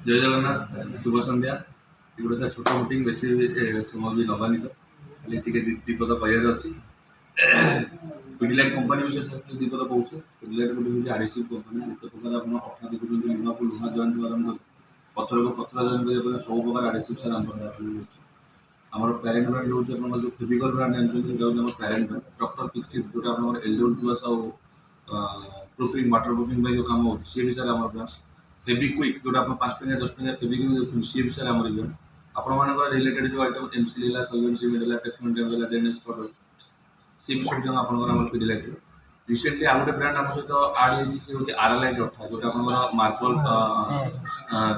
जय जगन्नाथ शुभ संध्या गोटे सर छोट मीटिंग बेसी समय भी नबानी सर खाली टी दीपद कहर अच्छी पिडिलाइट कंपनी विषय सर खाली दीपद कौचे पिडिलाइट गोटे हूँ आरएसयू कंपनी जिते प्रकार आप अठा देखुं लुहा को लुहा जॉइन आरंभ पथर को पथर जॉइन करने सब प्रकार आरएसयू सर आम आमर पैरेंट ब्रांड हूँ जो फेविकल ब्रांड जानते पैरेंट ब्रांड डॉक्टर पिक्सिट जो LW plus proofing water proofing जो कम हो सी भी सर आम ब्रांड फेविक्विक जो आप 5 टंका 10 टंका फेविक्विक देखते सी विषय आम आपण रिलेटेड जो आइटम एमसील सल्वेंसी मिडल टेक्नोलॉजी ड्रेनेज प्रोडक्ट सी भी सब आप पिडिलाइट रिसेंटली आउ गोटे ब्रांड आम सहित आड होती सी हूँ आरएलआई अठा जो आप मार्बल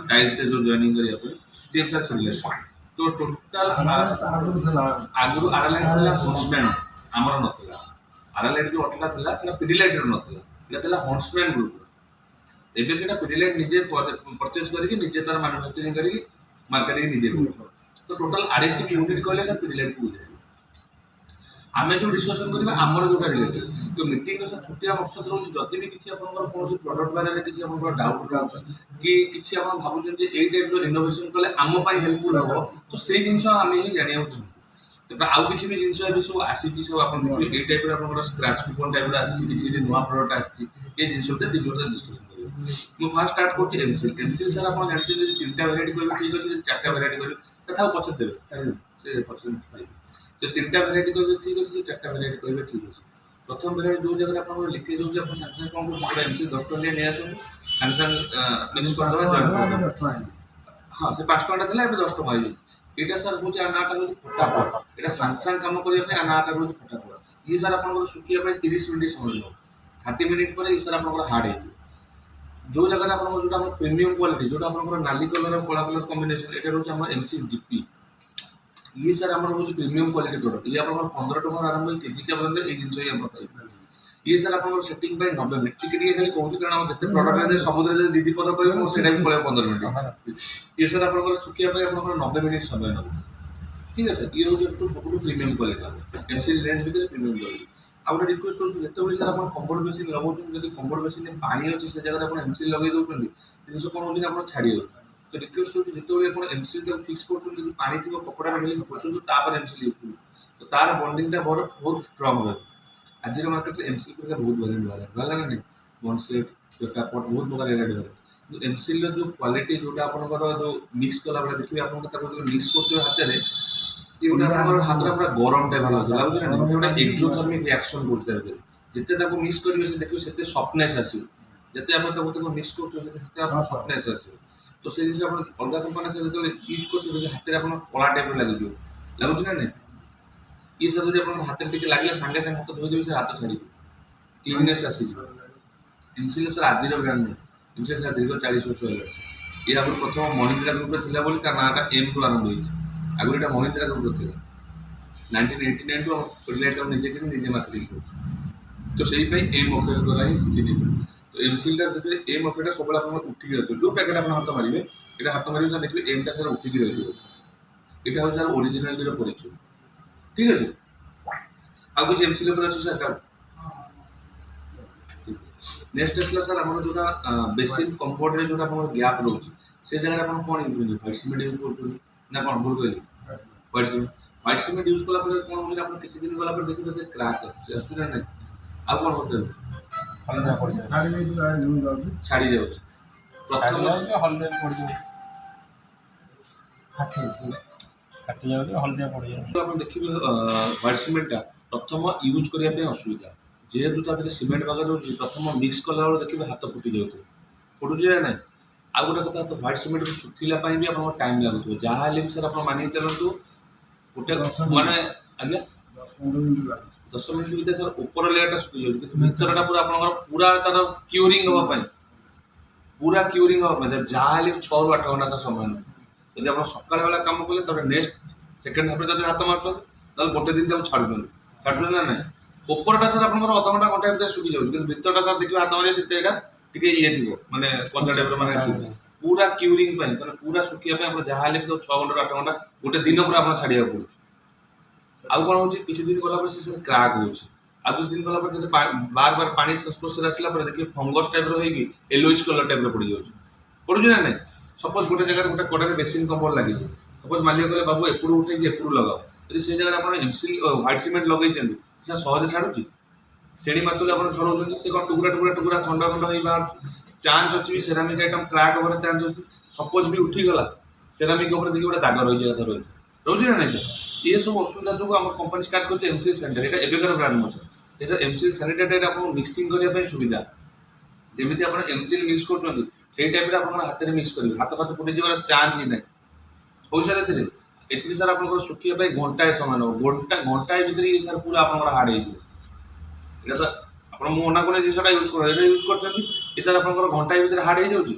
टाइल्स जो जॉइनिंग करने सी भी सर पिडिलाइट तो टोटाल आगु आरएलआई हंसमैन आमर नाला आरएलआई जो अठा था पिडिलाइट नाला हंसमैन ग्रुप एबे सेटा पिडिलाइट निजे परचेज करके निजे तार मैन्युफैक्चरिंग करके मार्केटिंग निजे कर तो टोटल आरएससी यूनिट कहले सर पिडिलाइट को बुझाई आमे जो डिस्कशन करबा हमर जोटा रिलेटेड तो मीटिंग रो छोटिया मकसद रो जति भी किछि आपनकर कोनोसी प्रोडक्ट बारे रे किछि आपनकर डाउट रहउछ कि किछि आपन भाबुछन जे एई टाइप रो इनोवेशन कले आम पई हेल्पफुल हो तो सेई जिंस आमे ही जानिया चाहू तो आउ किछि भी जिंस एबे सब आसीछि सब आपन देखि एई टाइप रो आपनकर स्क्रैच कूपन टाइप रो आसीछि किछि किछि नुवा प्रोडक्ट आसीछि ए जिंस उते डिटेल डिस्कशन मु फर्स्ट स्टार्ट करछि एमसील सर आपन जानछि जे तीनटा वैरायटी कहबे ठीक अछि चारटा वैरायटी कहबे कथा पछत देबे छाड़ी से पछत पाइबे जो तीनटा वैरायटी कहबे ठीक अछि चारटा वैरायटी कहबे ठीक अछि प्रथम वैरायटी जो जगह आपन लिखे जो आपन संसार कोन को एमसील 10 टका ले आसो संसार मिक्स कर दवा जॉइन कर हां से 5 टका देला एबे 10 टका आइ एटा सर होछि आनाटा होछि फटाफट एटा संसार काम करिया पे आनाटा होछि फटाफट ये सर आपन सुकिया पे 30 मिनिट समय लो 30 मिनिट पर ये सर आपन हार्ड है जो जगह आपन जोटा प्रीमियम क्वालिटी जोटा आपन नाली कलर और कला कलर कॉम्बिनेशन एटा रोज हमर एमसी जीपी ये सर हमर रोज प्रीमियम क्वालिटी प्रोडक्ट ये आपन 15 टका आरंभ होई केजी के बंदर ए जिंस ही हम पाई ये सर आपन सेटिंग बाय 90 मिनिट टिके खाली कहू कारण हम जते प्रोडक्ट रे समुद्र रे दीदी पद करबो मो सेटा भी पळे 15 मिनिट ये सर आपन सुकिया पे आपन 90 मिनिट समय न ठीक है सर ये हो जो प्रीमियम क्वालिटी एमसी रेंज भीतर प्रीमियम क्वालिटी आउ गोटे रिक्वेस्ट होची जेतेबेले सर आपण कंफर्ट बेसिन लगाउछन जदि कंफर्ट बेसिन में पानी अछि से जगह आपण एमसील लगे दउछन जिंस कोन होची आपण छाडी दउ तो रिक्वेस्ट होची जेतेबेले आपण एमसील तक फिक्स करछन जदि पानी थिबो कपड़ा रे मिले करछन तापर एमसील यूज करू तो तार बॉन्डिंग टा बहुत स्ट्रांग है आज रे मार्केट रे एमसील पे बहुत वैल्यू वाला ना नहीं बॉन्डसेट पेटा पॉट बहुत प्रकार एड है तो एमसील जो क्वालिटी जोटा आपनकर जो मिक्स कला बडा देखि आपन ताको मिक्स करते हाथ रे ये गोटे आपन हाथ रे पूरा गरम टाइप लागु लागु ना गोटे एक्सोथर्मिक रिएक्शन करते रे जते ताको मिक्स करिवे से देखियो सेते सॉफ्टनेस आसीबो जते आपन ताको मिक्स करते सेते आपन सॉफ्टनेस आसीबो तो से जिस आपन अलगा कंपनी से जते यूज करते देखि हाथ रे आपन कोला टाइप लागु दियो लागु ना नहीं ये सब जदि आपन हाथ रे टिके लागले संगे संगे हाथ धोइ देबे से हाथ छाडी क्लीननेस आसीबो इनसिल सर आज रे ब्रांड इनसिल सर दीर्घ 40 वर्ष होला ये आपन प्रथम महिंद्रा ग्रुप रे थिला बोली ता नाटा एम टू आरंभ होई आगुरी एटा महिंद्रा ग्रुप रे 1989 टू पिडिलाइट हम निजे के निजे मार्केटिंग कर तो सही पे एम ऑफर करा ही किनी तो एमसील ता देखबे एम ऑफर सबला अपन उठी के रहतो जो पैकेट अपन हाथ मारिबे एटा हाथ मारिबे से देखबे एम ता सर उठी के रहतो एटा हो सर ओरिजिनल रे परिचय ठीक है आ कुछ एमसील पर अछि सर नेक्स्ट असला सर हमर जोटा बेसिक कंफर्ट रे जोटा अपन गैप रहउछ से जगह अपन कोन यूज करबे व्हाइट सीमेंट यूज करछन ना कोन भूल गइली व्हाइट सीमेंट यूज कला पर कोन होय अपन किछि दिन गला पर देखि तते क्रैक आछुछ ना नहीं आ कोन होते हल्दा पड़ जाए छाड़ी देउ प्रथम हल्दा पड़ जाए काटी जाए हल्दा पड़ जाए तो अपन देखिबे व्हाइट सीमेंट ता प्रथम यूज करिया पे असुविधा जेहेतु तादरे सीमेंट बागर प्रथम मिक्स कला बेले देखिए हाथ फुटी जाऊँ फुटुच ना ना आ गोटे कथा तो व्हाइट सीमेंट सुखिला भी आप टाइम लगुव जहाँ सर आप मानिक चलतु गोटे माने आज्ञा 10 मिनट भीतर सर ऊपर लेयरटा सुखी जाऊँ कि भितरटा पूरा आप पूरा तार क्यूरिंग हाँपाई पूरा क्यूरिंग हाँपाई जहाँ 6 ରୁ 8 घंटा सर समय नहीं जब आप सकाल बेला कम कले तब नेक्स्ट सेकेंड हाफ में हाथ मार्च गोटे दिन तक छाड़ू ना ना ऊपरटा सर आप अध घंटा घंटा भीतर सुखी जाऊँ कि भितरटा सर देखिए हाथ मारे टे ये थी माने कंचा टाइप माने पूरा क्यूरिंग माने पूरा सुखिया पे जहाँ 6 घंटा 8 घंटा गोटे दिन पर आप छाड़िया पड़े आउ कौन हो किसी दिन गला सर क्रैक हो किसी दिन गला बार बार पानी संस्पर्श आसला देखिए फंगस टाइप रही येलोइश कलर टाइप पड़ जाऊँ पड़ू ना ना सपोज गोटे जगह गोटे कड़े बेसिन कम्बल लगी सपोज मालिक कहले बाबू एपड़ू उठे एपड़ू लगाओ यदि से जगह आप एमसील व्हाइट सीमेंट लगे से सहज छाड़ुची सेणी मातुले आप छड़ाऊँ से कौन टुकुरा टुकुरा टुकुरा खंड खंड हो बाहर चांस अच्छी सेरामिक आइटम क्रैक होवर चांस अच्छी सपोज भी उठीगला सेरामिक देखिए गोटे दाग रही रही रोचे ना नहीं सर ये सब असुविधा जो आम कंपनी स्टार्ट कर एमसीएल सैनिटाइजर यहाँ एबेकार brand no sir sir MCL sanitizer आप मिक्सिंग करने सुविधा जमी आप एमसीएल मिक्स कर टाइप आप हाथ में मिक्स करेंगे हाथ फाथ फुटे जबार चांस ही ना हो सर ए सर आप सुखा घंटाए समय घंटा घंटाए भितर ये सर पूरा आप हार्ड हो सर आप मना करें जिनसा यूज कर यूज कर सर आप घंटाए भितर हार्ड हो जाऊँगी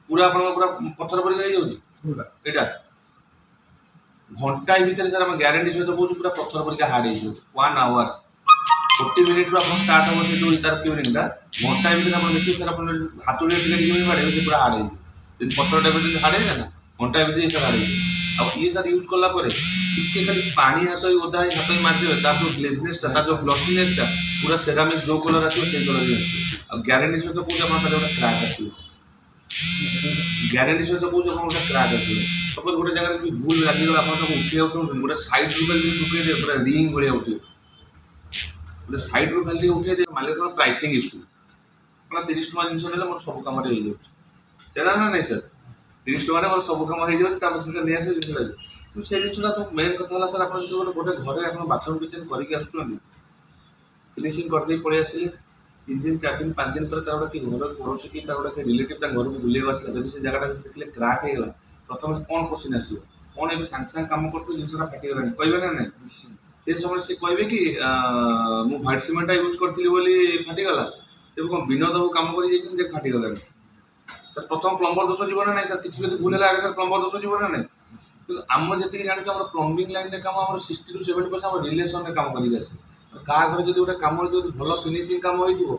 पूरा आप पूरा पत्थर परिका हो जाऊँगी यहाँ घंटाए भितर सर आम ग्यारंटी सहित कौन पूरा पत्थर परिका हार्ड हो 1 आवर 40 मिनिट स्टार्ट हम से जो तार क्यूरिंग घंटाए भितर आप देखिए सर आप हाथ बाड़े से पूरा हार्ड हो पत्थर टाइप हार्ड है ना घंटाए भितर सर हार्ड हो ये सर यूज कला टिके खाली पानी हाथ ही ओदा हाथ ही मारदेवे तार जो ग्लेजनेसटा तार जो ग्लसीनेसटा पूरा सेरामिक जो कलर आसो से कलर ही आसो ग्यारंटी सहित कौन आप गोटे क्रैक आसो ग्यारंटी सहित कौन आप गोटे क्रैक आसो सपोज गोटे जगह भी भूल लगे आप उठे गोटे साइड रू खाली उठे पूरा रिंग भाया उठे गोटे साइड रू खाली उठे मालिक प्राइसिंग इश्यू क्या 30 टଙ୍କା जिन ना मोर सब कम सेना ना नहीं सर 30 टଙ୍କା मोर सब कम हो जाए नहीं आस जिन से जिनसा तो मेन कथा सर आप जो गोटे घरे आप बाथरूम किचन करके आसुँच फिनिशिंग करदे पड़े आसिले 3 दिन 4 दिन 5 दिन पर तार गोटे कि घर पड़ोसी कि गोटे रिलेटिव घर को बुलेवा आसला जब से जगह देखिए क्रैक हो प्रथम कौन क्वेश्चन आसो कौन ए सांगे सांगे कम कर जिनसा फाटीगला कहे ना ना से समय से कहे कि मु व्हाइट सीमेंटा यूज करी फाटीगला से कौन विनोद बाबू कम कर फाटीगला सर प्रथम प्लम्बर दोष जीवन ना सर किसी भूल है सर प्लम्बर दोष जीवन ना कि आम जी जानते आम प्लम्बिंग लाइन काम 60 to 70% रिलेसन में काम करके आसे क्या घर जो गोटे कम जो भल फिनिशिंग कम हो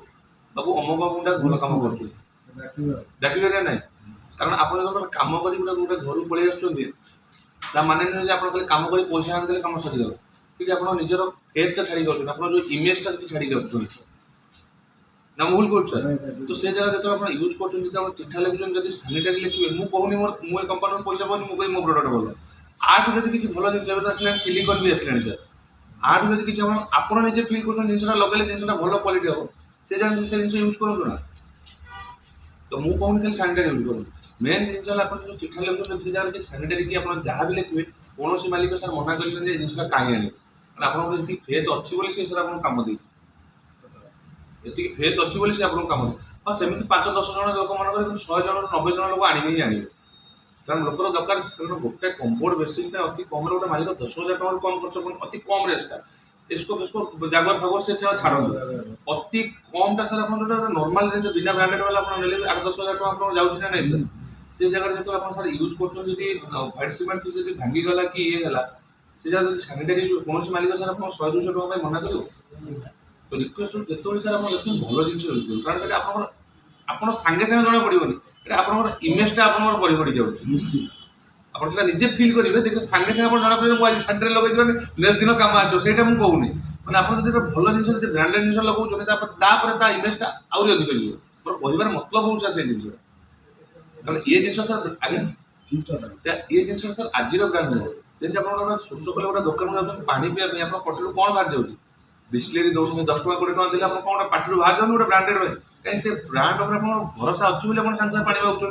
बाबू अमुक मुंडा भल कम कर ना ना कारण आप कम कर गोटे घर पलि आस माने नुहे आप कम कर पैसा आनदे कम सरीगला कि आप निजर फेथ छाड़ी कर आप जो इमेजटा छाड़ी कर ना भूल कर सर तो से जगह जो आप यूज कर चिठा लिखुन जब सानिटारी लिखे मुझे कहूनी मोर कंपानी पैसा पाऊँ मुझे मो प्रोडक्ट भल आठ जब किसी भल जिन आसान सिलिकन भी आसान सर आठ जब किसी आप निजे फिल कर जिनसा लगे जिनसा भल क्वालिटी हम से जगह से जिन यूज करूँ ना तो मुझे कहूनी खाली सानिटारी यूज करूँ मेन जिन आप जो चिठा लिखुन से जगह सानिटारी कि आप जहाँ भी लिखे कौन मालिक सर मना करें जिनसा कहीं आने आप फेथ अच्छी सर आप कम दे ये फेथ अच्छी से आप कम हाँ सेमती 5-10 जन लोक मान 100 जन 90 जन लोक आने ही आने कारण लोकर दरकार कारण गोटे कम्फर्ट बेसिन अति कम गोटे मालिक 10,000 टଙ୍କା कम खर्च अति कम रेटा इसको जागर फागर से छाड़ अति कमटा सर आप नॉर्मल बिना ब्रांडेड वाला आप 8-10,000 टଙ୍କା आप जाऊँ ना नहीं सर से जगह जो आप सर यूज कर व्हाइट सीमेंट की भांगीगला कि ये है से जगह सानिटारी कौन मालिक सर आप 100-200 टଙ୍କା मना कर तो रिक्वेस्ट जो सर आप देखते भल जिन यूज कर कारण आप सागे सागे जना पड़ोनी आप इमेजटा आप बढ़ी बढ़ी जाऊँगी आप निजे फिल करेंगे देखिए सागे सागे आप जना पड़े मुझे सानिटारी लगे नेक्स्ट दिन कम आसो से मुझे कहूनी मैंने आप भल जिन ब्रांडेड जिन लगाऊँ इमेजटा आहरी अधिक मोर कहबार मतलब हूँ से जिन कारण ये जिन सर आगे ये जिन सर आज ब्रांड नुह जमी आप शोष कले गोटे दुकान जाऊँ पानी पीवा आप पटेल कौन बाहर जाऊँगी बिस्लेरी दौर 10 टଙ୍କା 20 टଙ୍କା देते आप कौन पार्टी बाहर जाऊँ गोटे ब्रांडेड रहे कहीं से ब्रांड आप भरोसा अच्छी बोले आप सागे पानी पाँच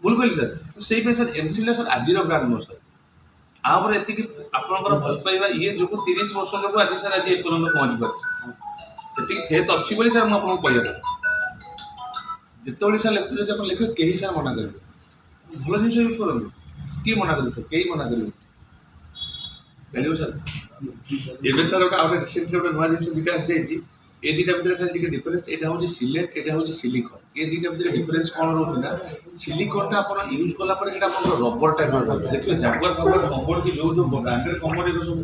भूल कहली सर तो से सर एमसीएल सर आज ब्रांड नुह सर आपर ये आपंकर भल पाइबा ये जो 30 वर्ष जो आज सर आज एपर्यंत पहुँची पार्टी फेथ अच्छी सर मुझे कहना जिते सर लिखुचे आप लिखे कहीं सर मना करेंगे भल जिन यूज करूँ किए मना कर कहीं मना करेंगे चलो सर ये सर गोटे रिसेंटली गोटे नुआ जिन दुटा आसी ये दुटा भितर खाली डिफरेन्स यहाँ हूँ सिलेट यहाँ हूँ सिलिकन ये दुटा भितर डिफरेन्स कौन रोना सिलिकनटा आप यूज कलापर रबर टाइप देखिए जागुआर फागर कम्बोर्ड की जो जो ब्रांडेड कम्बोर्ड सब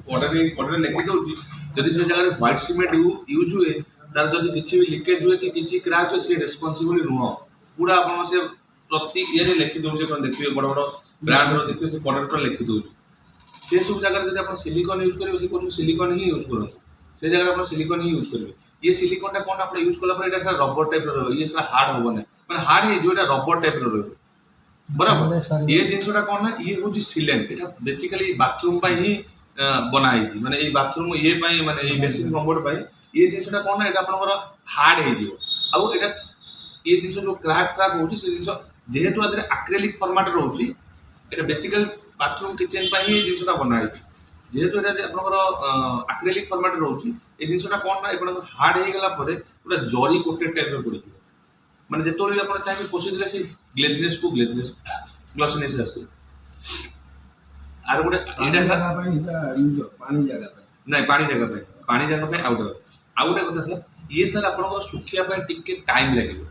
कड़े लिखी दूसरी जब से जगह व्हाइट सीमेंट यूज हुए तार जब किसी भी लिकेज हुए कि किसी क्रैक हुए सी रेस्पॉन्सिबल नुह पूरा आप से प्रति ये लिखी दूसरे देखिए बड़ बड़ ब्रांड देखिए से कड़े लिखी दूसरी से सब जगह जब आप सिलिकन यूज करेंगे से कहूँ सिलिकन ही यूज करूँ से जगह आप सिलिकन ही यूज करेंगे ये सिलिकनटा कौन आप यूज कलापर ये रबर टाइप रही ये सर हार्ड हम ना मैंने हार्ड हो रबर टाइप रही बराबर ये जिनसटा कौन ना ये हूँ सिलेंट एटा बेसिकली बाथरूम पाई ही बना है माने ये बाथरूम ये पाई माने ये बेसिन कम्फर्ट पाई ये जिनसटा कौन ना एटा आपनकर हार्ड है दियो आउ एटा ये जिनस जो क्रैक होची से जिनस जेहेतु आदरे एक्रेलिक फॉर्मेट रहउची एटा बेसिकल बाथरूम किचन पाई ही जिनसटा बना है जेहेतु एटा आपनकर एक्रेलिक फॉर्मेट रहउची ये जिनसटा कौन ना आपन हार्ड हे गेला परे पूरा जरी कोटेड टाइप रो पड़ी माने जेतोले आपण चाहि पोछि दिले से ग्लेजनेस को ग्लेजनेस ग्लॉसीनेस आसे आर गोटे एटा जगह पे इटा पानी जगह पे नहीं पानी जगह पे आउट आ गोटे कथा सर ये सर आपन सुखिया पे टिके टाइम लागिवो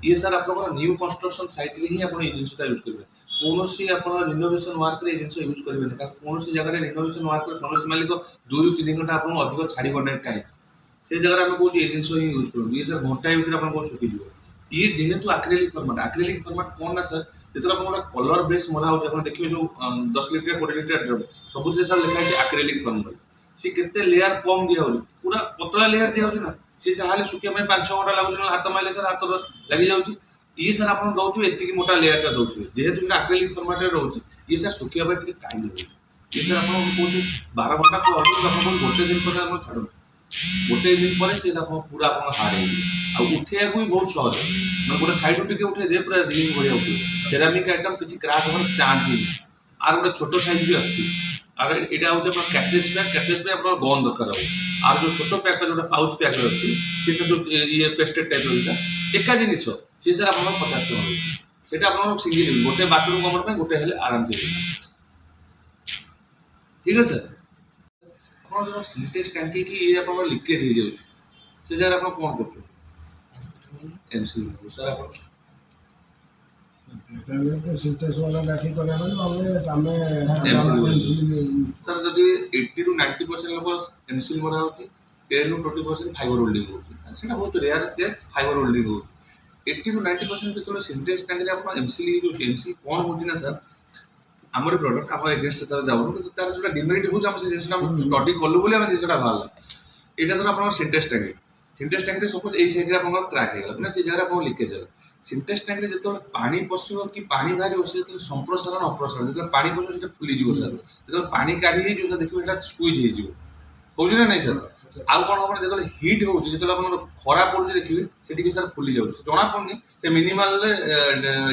ये सर आपन न्यू कंस्ट्रक्शन साइट रे ही आपन ये जिनसटा यूज करबे कोनोसी आपन रिनोवेशन वर्क रे जिनस यूज करबे ना कोनोसी जगह रे रिनोवेशन वर्क रे समझ माली तो 2 ରୁ 3 घंटा आपन अधिक छाड़ी बने टाइम से जगह हम को ये जिनस ही यूज करू ये सर घंटा भीतर आपन को सुखी दियो ये जेहेतु एक्रेलिक फॉर्मेट कौन ना सर जो आप कलर बेस मरा हो देखिए जो 10 लीटर 20 लीटर ड्रम सब सर लिखा है एक्रेलिक फॉर्मेट सी केते लेयर कम दिया हो पूरा पतला लेयर दिया हो ना सी जहाँ सुखिया में 5-6 घंटा लगुच हाथ मारे सर हाथ लगी जाऊँगी ये सर आप दौर एति मोटा लेयर टा दौर जेहेतु एक्रेलिक फॉर्मेट रोचे ये सर सुखिया टाइम लगे ये सर आप कौन 12 घंटा को ऑलमोस्ट गोटे दिन पर छाड़ गोटे दिन पर पूरा आप हार्ड है उठे भी बहुत सहज मैं गोटे साइड टे उठे दे पूरा रिंग बढ़िया उठे सेरामिक आइटम किसी क्रैक होने चांस ही आर गोटे छोट साइज भी आसुची आर यहाँ हूँ कैटरेज पैक आप गन दरकार हो आर जो छोट पैक जो पाउच पैक अच्छी से जो ये पेस्टेड टाइप रहा एका जिनिस सी सर आप 50 टଙ୍କା से आप सिंगल गोटे बाथरूम कमर गोटे हेल्ले आराम से ठीक है सर आप जो सिंटेक्स टंकी की ये आप लिकेज हो जाए से जगह आप कौन कर एमसील सर आप सिंटेक्स वाला लाठी करे हमें सर जदि 80 ରୁ 90% लोग एमसील मरा होची 10 ରୁ 20% फाइबर होल्डिंग होची सेटा बहुत रेयर केस फाइबर होल्डिंग होची 80 ରୁ 90% जेतले सिंटेक्स टंकी आप एमसील यूज होची एमसील कौन होची ना सर आमर प्रोडक्ट आप एगेंस्ट तार जाऊ कि तार जो डिमेरिट हो हम से जिनसटा स्टडी कलु बोली हम जिनसटा बाहरला एटा तो आपन सिंटेक्स टंकी रे सपोज ए साइड रे आपन क्रैक हे गला ना से जगह आपन लीकेज है सिंटेक्स टंकी रे जेतो पानी पसिबो कि पानी बाहर से तो संप्रसारण अप्रसारण जेतो पानी पसिबो सेटा फुली जीवो सर जेतो पानी काढी हे जो देखो एटा स्क्वीज हे जीवो होजी ना नहीं सर आउ कोन अपन जेतो हीट होची जेतो अपन खरा पडुची देखिबे सेठी कि सर फुली जाउची जणा पड़नी से मिनिमल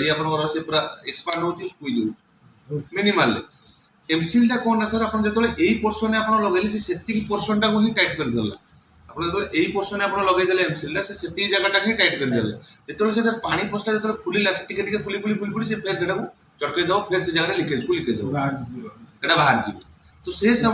ये अपन से पूरा एक्सपांड होची स्क्वीज होची मिनिमल एमसील टा कौन ना सर आप जो यही पोर्सन आप लगे से पोर्सन टा ही टाइट कर देला आप जो यही पोर्सन आप लगे देले एमसील से जगह ही टाइट कर देले जो पानी पोस्टा जो फुलिला से टिके टिके फुली फुली फुली फुली से फिर से चटके दो फिर से जगह लिकेज को लिकेज हो एटा बाहर जीव तो से सब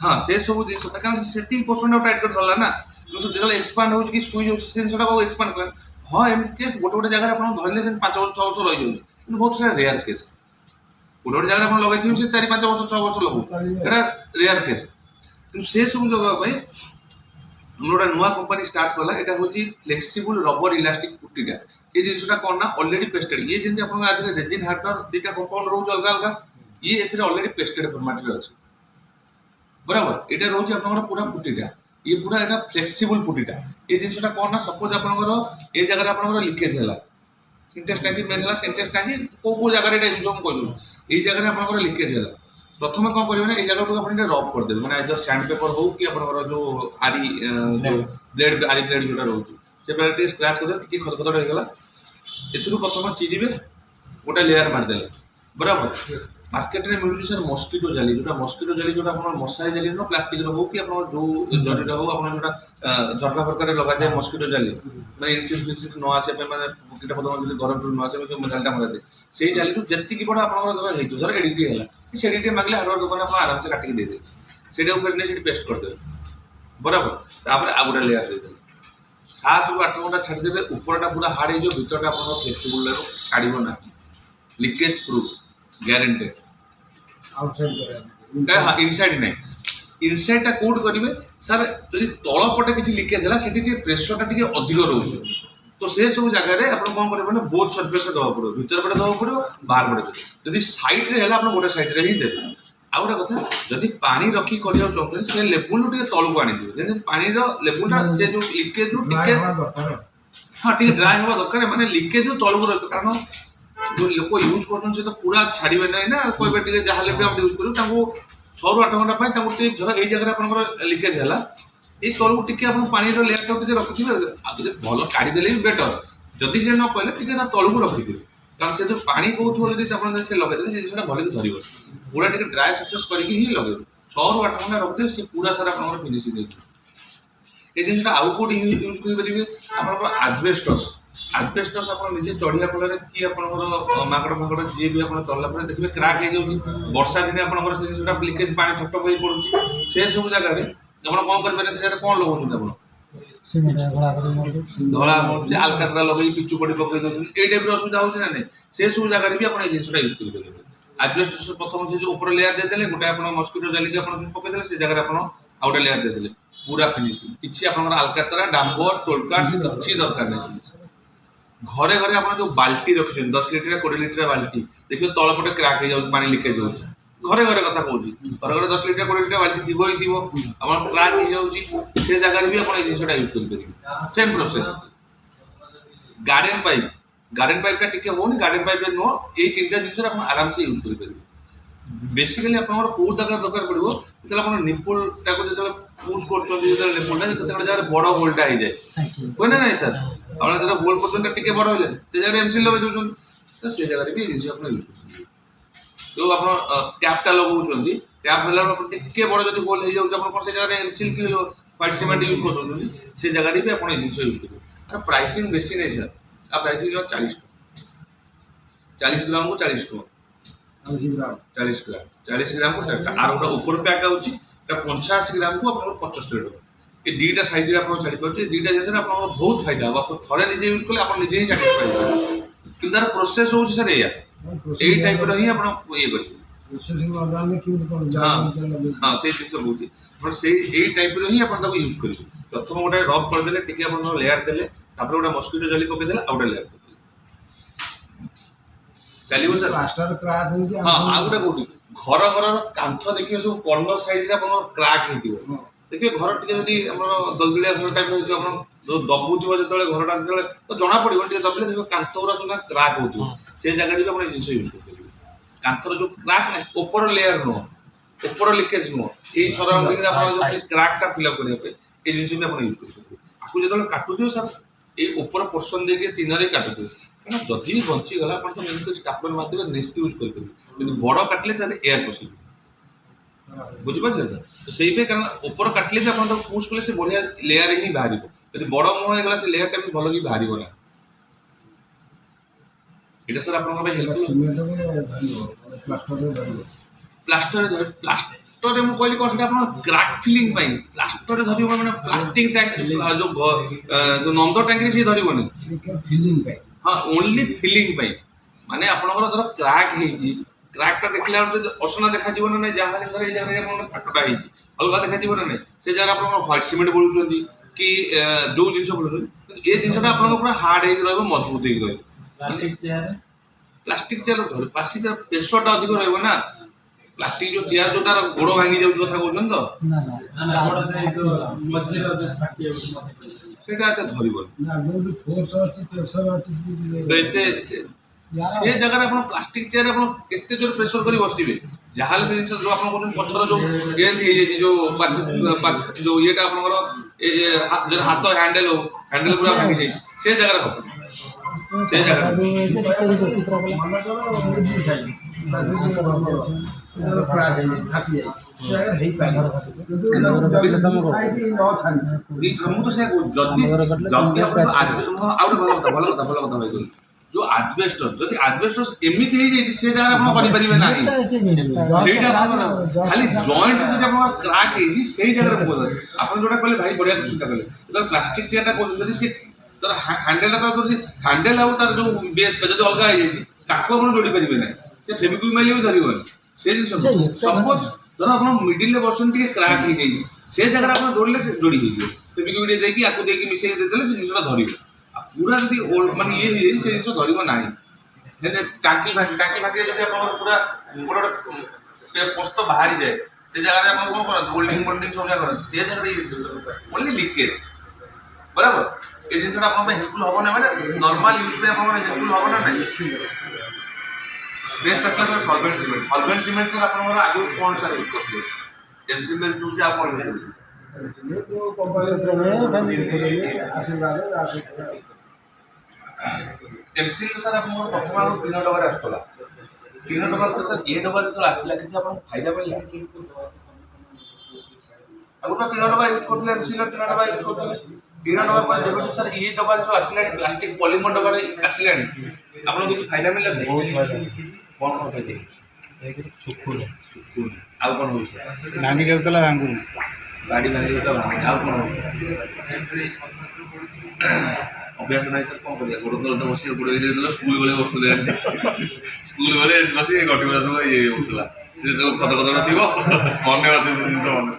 हाँ से सब जिन कारण से पोर्सन टाइट कर देला ना जो एक्सपांड हो कि स्क्वीज हो जिनटा एक्सपांड कर हाँ एम केस गोटे गोटे जगह आप धरले 5 वर्ष 6 वर्ष रही जाऊँगी बहुत सारा रेयर केस गोटे जगह आप लगे से 4-5 वर्ष 6 वर्ष लगू एटा रेयर केस कि से सब जगह हम गोटे नुआ कंपनी स्टार्ट कला एटा होची फ्लेक्सिबल रबर इलास्टिक पुट्टीटा ये जिनसटा कौन ना ऑलरेडी पेस्टेड ये जेंति आपन आदरे रेजिन हार्डनर दुटा कंपाउंड रहू अलग अलग ये एथरे ऑलरेडी पेस्टेड फॉर्मेट रे अछि बराबर एटा रहू आपन पूरा पुट्टीटा ये पूरा एटा फ्लेक्सिबल पुट्टीटा ये जिनसटा कौन ना सपोज आपन ए जगह आपन लीकेज हैला सिंटेक्स टंकी मेन है सिंटेक्स टंकी को जगह एटा यूज हम करू ए जगह आपन लीकेज हैला प्रथम कौन करेंगे ये जगह आप रफ करदेवे मैंने इधर सैंड पेपर हो कि आप जो आरी जो ब्लेड आरी ब्लेड जो रोचे से बेले स्क्रैच कर खदखद होगा एथुरु प्रथम चिरीबे गोटे लेयर मारदे बराबर मार्केट में मिलूँ सर मस्किटो जाली जो मशारी जाली न प्लास्टिक हो कि जो जरी हो जो झरका फरकार लगा जाए मस्किटो जाली मैं इनसेक्ट न आसे कीट पतंग जो गरम न आसे जालटा मरा जाए से जाली जी बड़ा आप धर एडिट है से एडिट मांगे हार्डवेयर दुकान आप आराम से काटिक दे से पेस्ट करदे बराबर तापर आ गोटे लेयर दे 7 ରୁ 8 घंटा छाड़देवे ऊपरटा पूरा हार्ड हो भीतरटा आप फ्लेक्सिबल छाड़ ना leakage proof guaranteed outside inside नहीं इनसाइड टा कोड करेंगे सर जदि तल पटे किसी लीकेज है से प्रेसर टा अधिक रोचे तो से सब जगह आप कौन करेंगे बोथ सर्फेस दवा पड़ो भीतर पटे दवा पड़ो बाहर पटे जदि साइड रे है गोटे साइड रे ही देवे आ गोटे कथा जदि पानी रखी करिया चाहते से लेवल टिके तलू आनी दिवे पानी लेवलटा से जो लीकेज टिके हाँ टिके ड्राई हवा दरकार माने लीकेज तलू कारण जो लोक यूज कर तो पूरा छाड़े ना ना कहे टे जहाँ भी यूज कर 6 ରୁ 8 घंटा धर ये जगह आप लिकेज है ये तलू टी पानी लेयर रखिथे जो भल काढ़ीदे भी बेटर जदि से न कहले टी तलू को रखिथे कारण से जो पानी कौन से लगे जिन भले धर पूरा टे ड्राए सरफेस करके ही लगे 6 ରୁ 8 घंटा रखिथे सी पूरा सारा आप फिनिशिंग ये जिनटा आउ कौट यूज करेंगे आप आजबेस्टस आजबेस्टस आप निजे चढ़िया फल कि माकड़ फाकड़ जी भी आप चलला देखिए क्राक हो जाऊँगी वर्षा दिने आप लिकेज पानी ठप ठप हो पड़े से सब जगह आप कौन करेंगे से जगह कौन लगाऊँ धड़ा मरुचे आलकातरा लगे पिचु पड़ी पकई दौरान ये टाइप असुविधा होना नहीं से सब जगह भी आप जिनटा यूज करेंगे आजबेस्टस प्रथम से जो ऊपर लेयर देदेले गोटे आप मस्किटो जालिक पकईदे से जगह आप आउटे लेयर देदेले पूरा फिनिशिंग किसी आप आलकातरा डांबर टोलकाट से किसी दरकार नहीं घरे घरे आप जो बाल्टी रखिए 10 लिटर 20 लिटर बाल्टी देखिए तलपटे क्राक हो पानी लिकेज हो घरे घरे कथा कहूँ घरे घरे 10 लिटर 20 लिटर बाल्टी थी ही थी आप क्राक हो जाऊँगी से जगह भी आप जिनटा यूज करेंगे same process garden pipe T हो गार्डन पाइप नुह ये 3टा जिन आप आराम से यूज करेंगे बेसिकली आप जगह दरकार पड़ो जो आप निपुल टाक जो पुश कर निपुलटा केते जगह बड़ होलटा हो जाए कोई ना नहीं सर आप जो होल पर्सन टी बड़ हो जाए से जगह एमसील लगे दूसरी तो से जगह भी जिन आप यूज कर जो आप टैपटा लगाऊँ टैप है टे बड़ जो होल हो जाए से जगह एमसील कि व्हाइट सीमेंट यूज कर से जगह भी आप जिन यूज करेंगे प्राइसिंग बेसी नहीं सर आप प्राइसिंग 40 ग्राम को 40 टका 40 ग्राम को 4टा आर गोटे ऊपर पैक आउची 85 ग्राम को आप 75 टका ये 2टा साइज आप छाड़ी पार्टी 2टा जिन आप बहुत फायदा हम आप थे निजे यूज कले आप निजे ही साटिस्फाई कि तार प्रोसेस हो सर यही टाइप ही आप ये करेंगे हाँ से जिन बहुत से यही टाइप ही आप यूज करेंगे प्रथम गोटे रफ करदे टी आप लेयर देले गोटे मस्किटो जाली पकईदे आउ गोटे लेयर चलो सर हाँ आ गोटे कौटी घर घर कांथ देखिए सब कर्नर साइज क्राक हो देखिए घर टी दलदलिया घर टाइप जो दबुव जो घरटा तो जना पड़ो दबिले देखिए कांथ गुरा सब क्राक हो से जगह भी आप जिन यूज करेंगे कांथर जो क्राक ना ऊपर लेयर नुह ऊपर लिकेज नुह ये सराउंडिंग आप क्राकटा फिलअप करने ये जिन भी आप यूज करेंगे आपको जो काटुथे सर ये ऊपर पोर्सन देखिए तीन काटुथे क्या जदि भी बंचीगला आप तो निश्चित स्टापलर माध्यम नेक्स्ट यूज करेंगे बड़ काटिले एयर पशिबल बुझीपारे तो से कारण ऊपर काटिले भी आप पुश कले से बढ़िया लेयर ही बाहर यदि बड़ मुहँ गला से लेयरटा भी भल कि बाहर ना ये सर आप प्लास्टर मुझे कहली कौन आप क्राक फिलिंग प्लास्टर धर मैंने प्लास्टिक टैंक जो नंद टैंक से धरनी हाँ ओनली फिलिंग माने आपनकर धर क्राक होती क्राकटा देखला असना देखा ना ना जहाँ धर ये जगह फाटटा अलग देखा ना ना से जगह आप व्हाइट सीमेंट बोलुं कि जो जिन बोलुं ये जिनटा आप पूरा हार्ड हो मजबूत हो प्लास्टिक चेयर धर प्लास्टिक चेयर प्रेसरटा अधिक रहा प्लास्टिक जो चेयर जो तार गोड़ भांगी जाऊँ कथा कहते तो से जगह आप प्लास्टिक चेयर आपते जोर प्रेसर कर बसवे जहाँ से जिन जो आप पथर जो जो येटा आप हाथ हैंडल हो हैंडल पूरा भांगी जाए से जगह से जगह जो आजबेस्टस जदि आजबेस्टस एमती हो से जगह आप करें ना खाली जॉइंट जब आप क्राक हो जगह आप जो कहले भाई बढ़िया चिंता कले प्लास्टिक चेयरटा कहते से तर हैंडल हैंडल आउ तार जो बेसटा जो अलग हो जोड़ी पारे ना से फेविक्विक मारे भी धरबन से जिन सपोज धर आप मिडिल बसन क्राक हो से जगह आप जोड़े जोड़ी हो फेविक्विक देखिए आपको देखिए मिसेक देदेले से जिनटा धरब पूरा जब माने ये से जिन धरब ना टाँकी फाँकी जब आप पूरा गोटे पोस्त बाहरी जाए से जगह आप कौन करते होल्डिंग मोल्डिंग सब जगह से जगह ओनली लिकेज बराबर ये जिनटा आप हेल्पफुल हम ना मैंने नॉर्मल यूज में आप हेल्पफुल हम ना नहीं नेक्स्ट आसला सर सॉल्वेंट सीमेंट सर आपनकर आगु कोन सर यूज करथि एमसीएल में यूज आ कोन यूज एमसीएल सर आपनकर प्रथम आगु 3 डबा आस्तला 3 डबा पर सर ए डबा जतो आसिला कि आपन फायदा पड़ला आगु तो 3 डबा यूज करथले एमसीएल 3 डबा यूज करथले 3 डबा पर जेबे सर ए डबा जो आसिला प्लास्टिक पॉलीमर डबा आसिला आपन किछ फायदा मिलला सर बहुत फायदा कोन कोन फायदा एक सुखुल आउ कोन होई भांगी जाउतला भांगुनी गाड़ी भांगी तो भांगी आउ कोन अभ्यास नहीं सर कौन करिया गोड़ तो बस गोड़ दे दिलो स्कूल वाले बसले स्कूल वाले बस ये गटी वाला सब ये होतला से तो कत कत थिबो मने আছে जिंस मने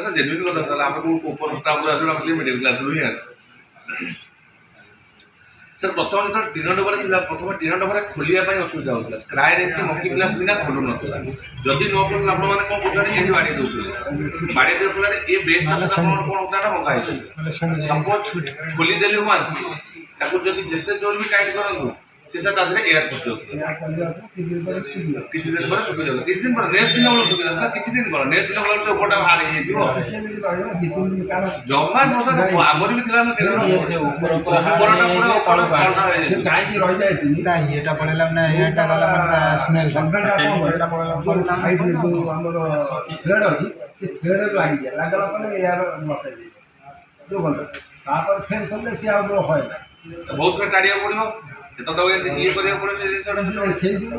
सर जेन्युइन কথা सर हम को ऊपर स्टाफ रे आसला हम मिडिल क्लास रो ही आस सर प्रथम जो 3 डबा थिला प्रथम 3 डबा खोलिया पई असुविधा होतला स्क्राई रेंच मक्की प्लस बिना खोलु नथला जदी नो खोल आप माने कोन करथले एही बाडी दोथले बाडी दे फलारे ए बेस्ट सर कोन कोन होता ना मंगा है सपोज खोली देले वंस ताको जदी जते जोर भी टाइट करंदु से सब तादरे एयर पस होतला किसी दिन पर सुखि जाऊ किसी दिन पर नेक्स्ट दिन वाला सुखि जाऊ किसी दिन पर नेक्स्ट दिन वाला से ऊपरटा हार हे दिबो जम्मा नो सर आगोरी भी थिला ना ऊपरटा पूरा ऊपर से गाय की रह जाए थी ना एटा पड़ेला ना एटा गला माने स्मेल सब्बेटा कोन एटा पड़ेला साइड में जो हमरो थ्रेड अछि से थ्रेड लागि जाय लागला पने यार लटे जाय जो बोल तापर फेर करले से आ होय बहुत पे टाड़िया पड़ियो तो ये करिया पड़े से সেই দিন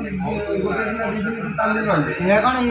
গোটে দিন 2 দিন তালে রইবে এখন